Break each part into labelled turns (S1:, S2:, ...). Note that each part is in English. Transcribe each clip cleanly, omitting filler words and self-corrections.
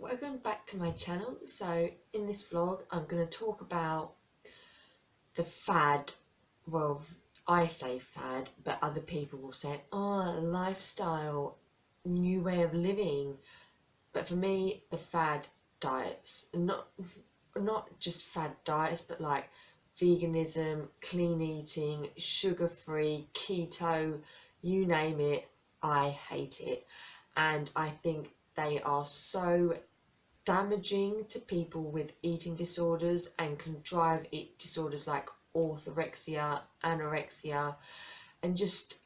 S1: Welcome back to my channel. So in this vlog I'm going to talk about the fad, well I say fad but other people will say lifestyle, new way of living, but for me the fad diets, not just fad diets but like veganism, clean eating, sugar free, keto, you name it, I hate it. And I think they are so damaging to people with eating disorders and can drive disorders like orthorexia, anorexia, and just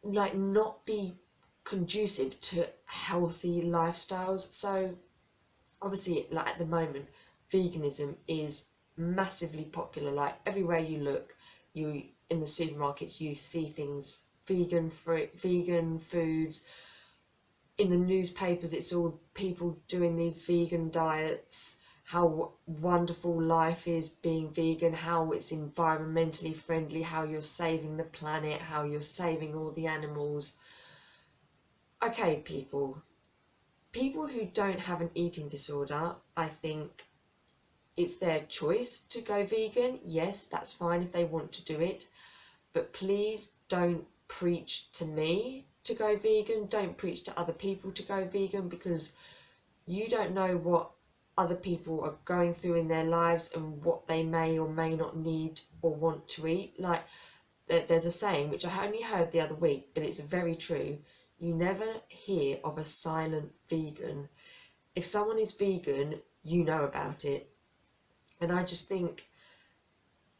S1: like not be conducive to healthy lifestyles. So obviously, like at the moment, veganism is massively popular. Like everywhere you look, you in the supermarkets you see things vegan, free, vegan foods. In the newspapers it's all people doing these vegan diets, how wonderful life is being vegan, how it's environmentally friendly, how you're saving the planet, how you're saving all the animals. Okay, people who don't have an eating disorder, I think it's their choice to go vegan. Yes, that's fine if they want to do it, but please don't preach to me to go vegan. Don't preach to other people to go vegan, because you don't know what other people are going through in their lives and what they may or may not need or want to eat. Like there's a saying which I only heard the other week, but it's very true: you never hear of a silent vegan. If someone is vegan, you know about it. And I just think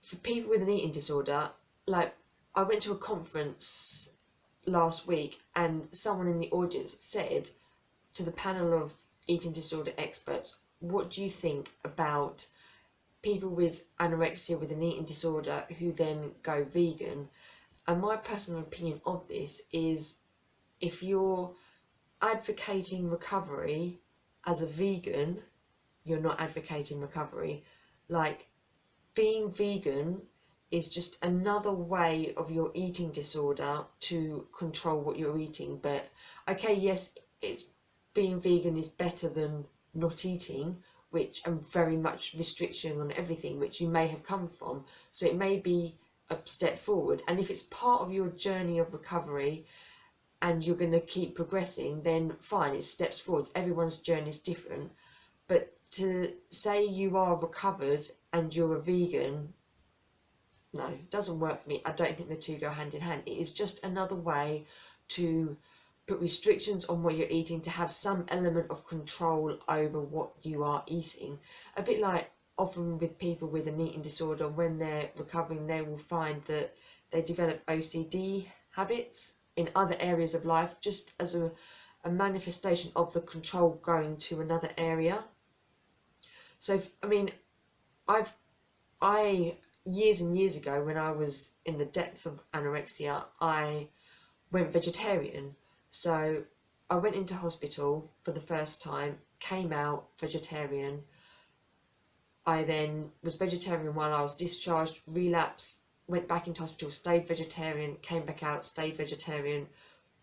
S1: for people with an eating disorder, like I went to a conference last week and someone in the audience said to the panel of eating disorder experts, what do you think about people with anorexia, with an eating disorder, who then go vegan? And my personal opinion of this is, if you're advocating recovery as a vegan, you're not advocating recovery. Like, being vegan is just another way of your eating disorder to control what you're eating. But okay, yes, it's being vegan is better than not eating, which and very much restriction on everything, which you may have come from. So it may be a step forward. And if it's part of your journey of recovery and you're going to keep progressing, then fine, it's steps forward. Everyone's journey is different. But to say you are recovered and you're a vegan, no, it doesn't work for me. I don't think the two go hand in hand. It is just another way to put restrictions on what you're eating, to have some element of control over what you are eating. A bit like often with people with an eating disorder, when they're recovering, they will find that they develop OCD habits in other areas of life, just as a manifestation of the control going to another area. So, I mean, I years and years ago, when I was in the depth of anorexia, I went vegetarian. So I went into hospital for the first time, came out vegetarian. I then was vegetarian while I was discharged, relapsed, went back into hospital, stayed vegetarian, came back out, stayed vegetarian,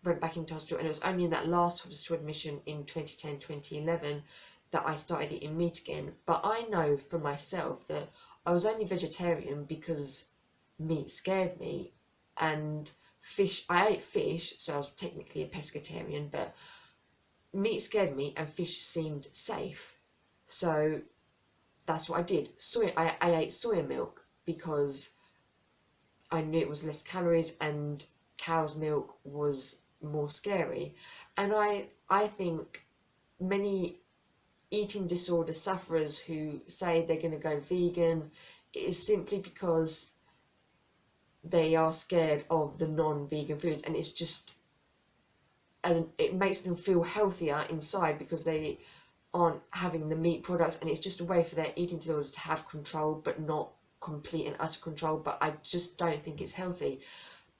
S1: went back into hospital. And it was only in that last hospital admission in 2010, 2011 that I started eating meat again. But I know for myself that I was only vegetarian because meat scared me, and fish, I ate fish, so I was technically a pescatarian, but meat scared me and fish seemed safe. So that's what I did. I ate soya milk because I knew it was less calories and cow's milk was more scary. And I think many eating disorder sufferers who say they're going to go vegan, it is simply because they are scared of the non-vegan foods, and it's just, and it makes them feel healthier inside because they aren't having the meat products, and it's just a way for their eating disorder to have control, but not complete and utter control. But I just don't think it's healthy.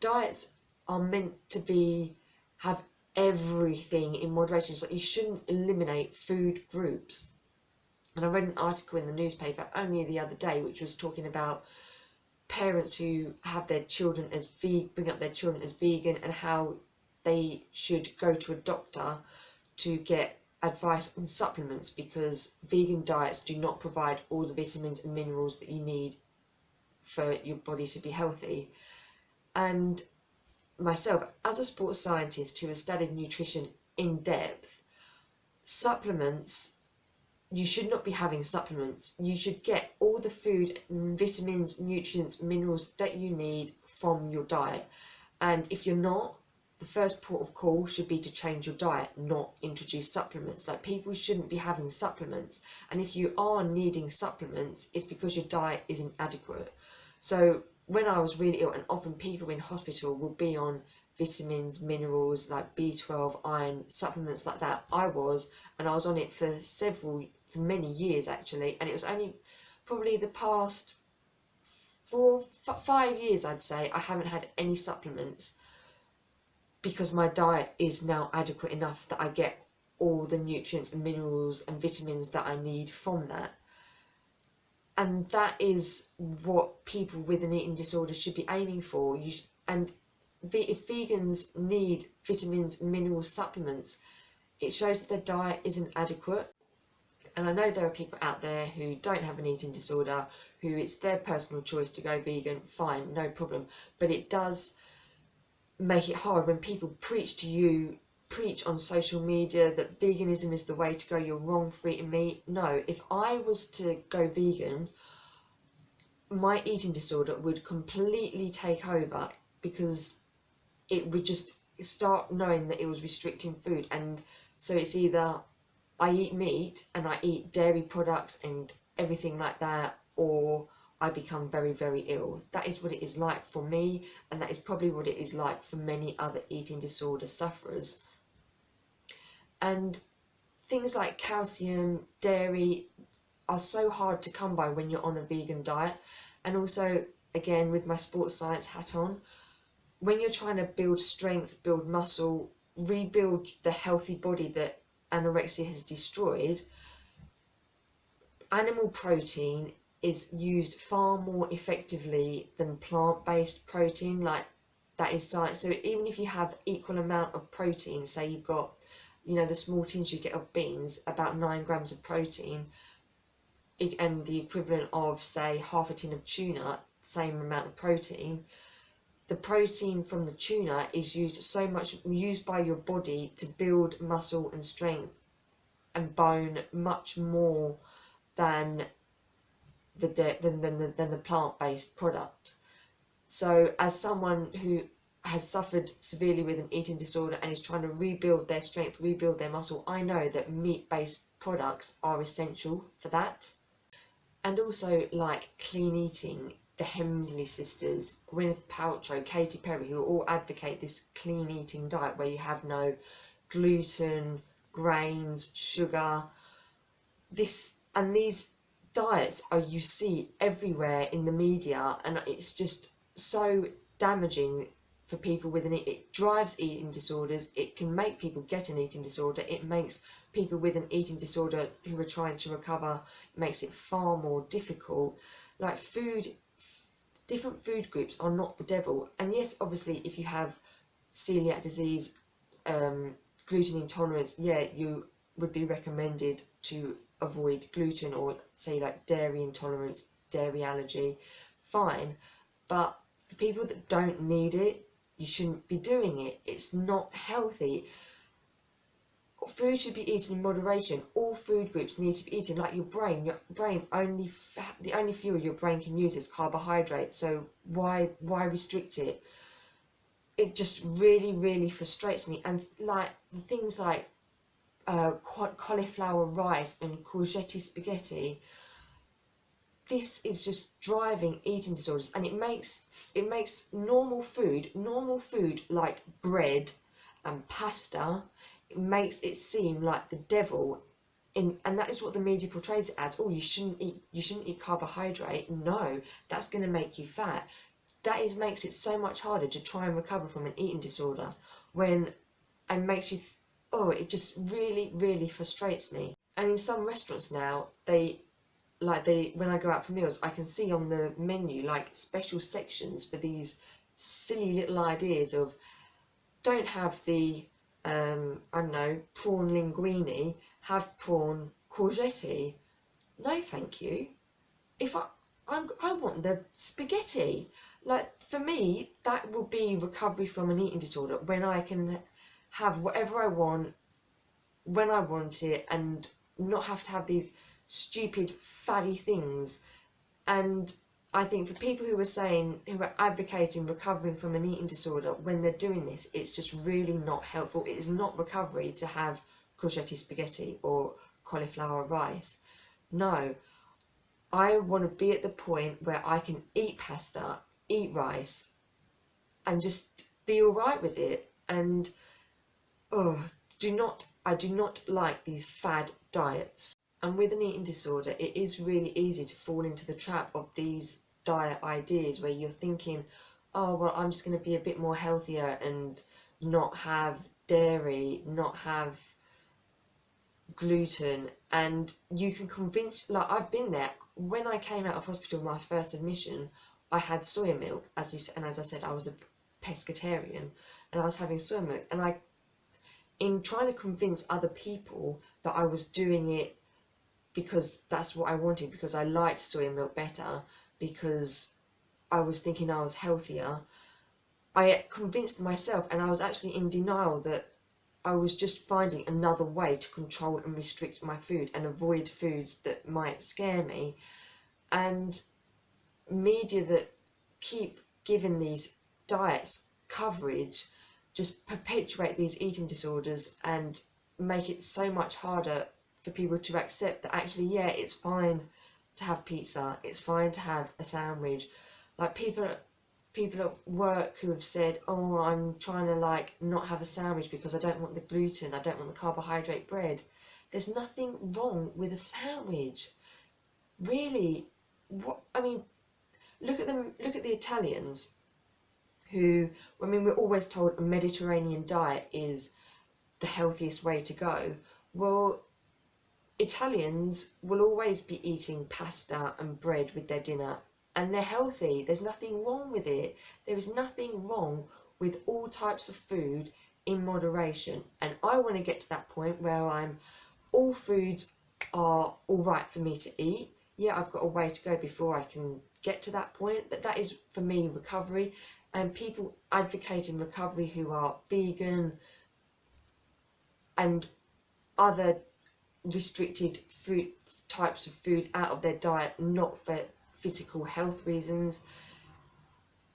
S1: Diets are meant to be, have everything in moderation, so you shouldn't eliminate food groups. And I read an article in the newspaper only the other day which was talking about parents who have their children as bring up their children as vegan, and how they should go to a doctor to get advice on supplements, because vegan diets do not provide all the vitamins and minerals that you need for your body to be healthy. And myself, as a sports scientist who has studied nutrition in depth, supplements, you should not be having supplements. You should get all the food, vitamins, nutrients, minerals that you need from your diet. And if you're not, the first port of call should be to change your diet, not introduce supplements. Like, people shouldn't be having supplements. And if you are needing supplements, it's because your diet is inadequate. So when I was really ill, and often people in hospital will be on vitamins, minerals like B12, iron, supplements like that. I was on it for many years actually, and it was only probably the past 5 years, I'd say, I haven't had any supplements, because my diet is now adequate enough that I get all the nutrients and minerals and vitamins that I need from that. And that is what people with an eating disorder should be aiming for. And if vegans need vitamins, mineral supplements, it shows that their diet isn't adequate. And I know there are people out there who don't have an eating disorder, who it's their personal choice to go vegan, fine, no problem. But it does make it hard when people preach on social media that veganism is the way to go, you're wrong for eating meat. No, if I was to go vegan, my eating disorder would completely take over, because it would just start knowing that it was restricting food. And so it's either I eat meat and I eat dairy products and everything like that, or I become very, very ill. That is what it is like for me, and that is probably what it is like for many other eating disorder sufferers. And things like calcium, dairy are so hard to come by when you're on a vegan diet. And also, again, with my sports science hat on, when you're trying to build strength, build muscle, rebuild the healthy body that anorexia has destroyed, animal protein is used far more effectively than plant-based protein. Like, that is science. So even if you have equal amount of protein, say you've got, the small tins you get of beans, about 9 grams of protein, and the equivalent of, say, half a tin of tuna, same amount of protein, the protein from the tuna is used by your body to build muscle and strength and bone much more than the plant-based product. So as someone who has suffered severely with an eating disorder and is trying to rebuild their strength, rebuild their muscle, I know that meat-based products are essential for that. And also, like clean eating, the Hemsley sisters, Gwyneth Paltrow, Katy Perry, who all advocate this clean eating diet where you have no gluten, grains, sugar. These diets you see everywhere in the media, and it's just so damaging for people with it drives eating disorders. It can make people get an eating disorder. It makes people with an eating disorder who are trying to recover, it makes it far more difficult. Like, different food groups are not the devil. And yes, obviously, if you have celiac disease, gluten intolerance, you would be recommended to avoid gluten, or say like dairy intolerance, dairy allergy, fine. But for people that don't need it, you shouldn't be doing it. It's not healthy. Food should be eaten in moderation. All food groups need to be eaten. Like your brain the only fuel your brain can use is carbohydrate. So why restrict it? It just really, really frustrates me. And like the things like cauliflower rice and courgette spaghetti, this is just driving eating disorders. And it makes normal food like bread and pasta, it makes it seem like the devil. And that is what the media portrays it as. Oh, you shouldn't eat carbohydrate. No, that's going to make you fat. Makes it so much harder to try and recover from an eating disorder, and makes you it just really, really frustrates me. And in some restaurants now, when I go out for meals, I can see on the menu like special sections for these silly little ideas of, don't have the I don't know, prawn linguine, have prawn courgette. No, thank you. If I want the spaghetti. Like, for me, that will be recovery from an eating disorder, when I can have whatever I want when I want it and not have to have these stupid fatty things. And I think for people who are advocating recovering from an eating disorder, when they're doing this, it's just really not helpful. It is not recovery to have courgette spaghetti or cauliflower rice. No, I want to be at the point where I can eat pasta, eat rice, and just be all right with it. And oh, I do not like these fad diets. And with an eating disorder, it is really easy to fall into the trap of these diet ideas where you're thinking, oh, well, I'm just going to be a bit more healthier and not have dairy, not have gluten. And you can convince, like, I've been there. When I came out of hospital, my first admission, I had soy milk, and as I said, I was a pescatarian, and I was having soy milk, and in trying to convince other people that I was doing it because that's what I wanted, because I liked soy milk better, because I was thinking I was healthier, I convinced myself, and I was actually in denial that I was just finding another way to control and restrict my food and avoid foods that might scare me. And media that keep giving these diets coverage just perpetuate these eating disorders and make it so much harder for people to accept that actually, yeah, it's fine to have pizza, it's fine to have a sandwich. Like, people at work who have said, oh, I'm trying to like not have a sandwich because I don't want the gluten, I don't want the carbohydrate bread. There's nothing wrong with a sandwich, really. What I mean, look at them, look at the Italians who, I mean, we're always told a Mediterranean diet is the healthiest way to go. Well, Italians will always be eating pasta and bread with their dinner, and they're healthy. There's nothing wrong with it. There is nothing wrong with all types of food in moderation. And I want to get to that point where all foods are all right for me to eat. Yeah, I've got a way to go before I can get to that point, but that is for me recovery. And people advocating recovery who are vegan and other restricted food types of food out of their diet, not for physical health reasons,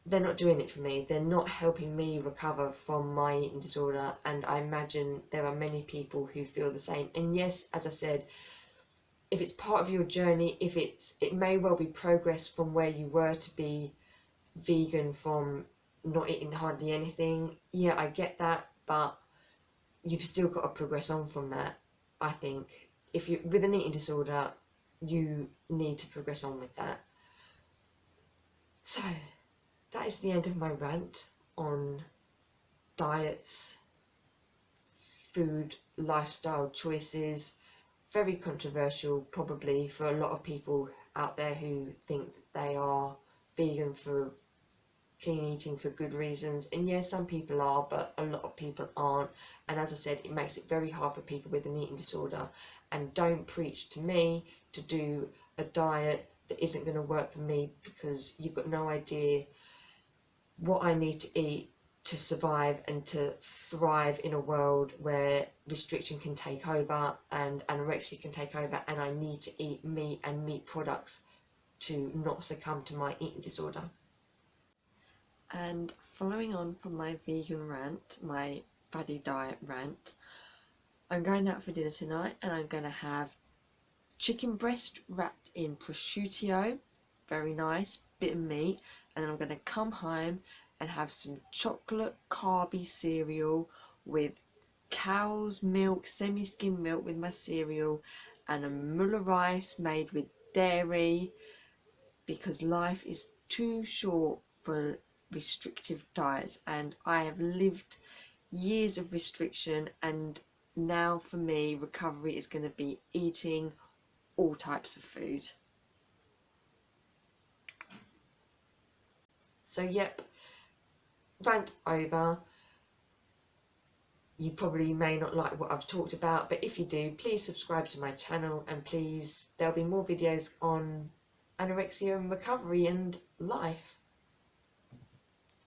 S1: they're not doing it for me. They're not helping me recover from my eating disorder, and I imagine there are many people who feel the same. And yes, as I said, if it's part of your journey, it may well be progress from where you were to be vegan from not eating hardly anything. Yeah, I get that, but you've still got to progress on from that. I think if you with an eating disorder, you need to progress on with that. So that is the end of my rant on diets, food, lifestyle choices. Very controversial, probably, for a lot of people out there who think that they are vegan for clean eating for good reasons. And yes, some people are, but a lot of people aren't. And as I said, it makes it very hard for people with an eating disorder. And don't preach to me to do a diet that isn't going to work for me, because you've got no idea what I need to eat to survive and to thrive in a world where restriction can take over and anorexia can take over, and I need to eat meat and meat products to not succumb to my eating disorder. And following on from my vegan rant, my fatty diet rant, I'm going out for dinner tonight and I'm going to have chicken breast wrapped in prosciutto, very nice, bit of meat, and then I'm going to come home and have some chocolate carby cereal with cow's milk, semi-skim milk with my cereal, and a muller rice made with dairy, because life is too short for restrictive diets, and I have lived years of restriction, and now for me recovery is going to be eating all types of food. So yep, rant over. you probably may not like what I've talked about, but if you do, please subscribe to my channel, and please, there'll be more videos on anorexia and recovery and life.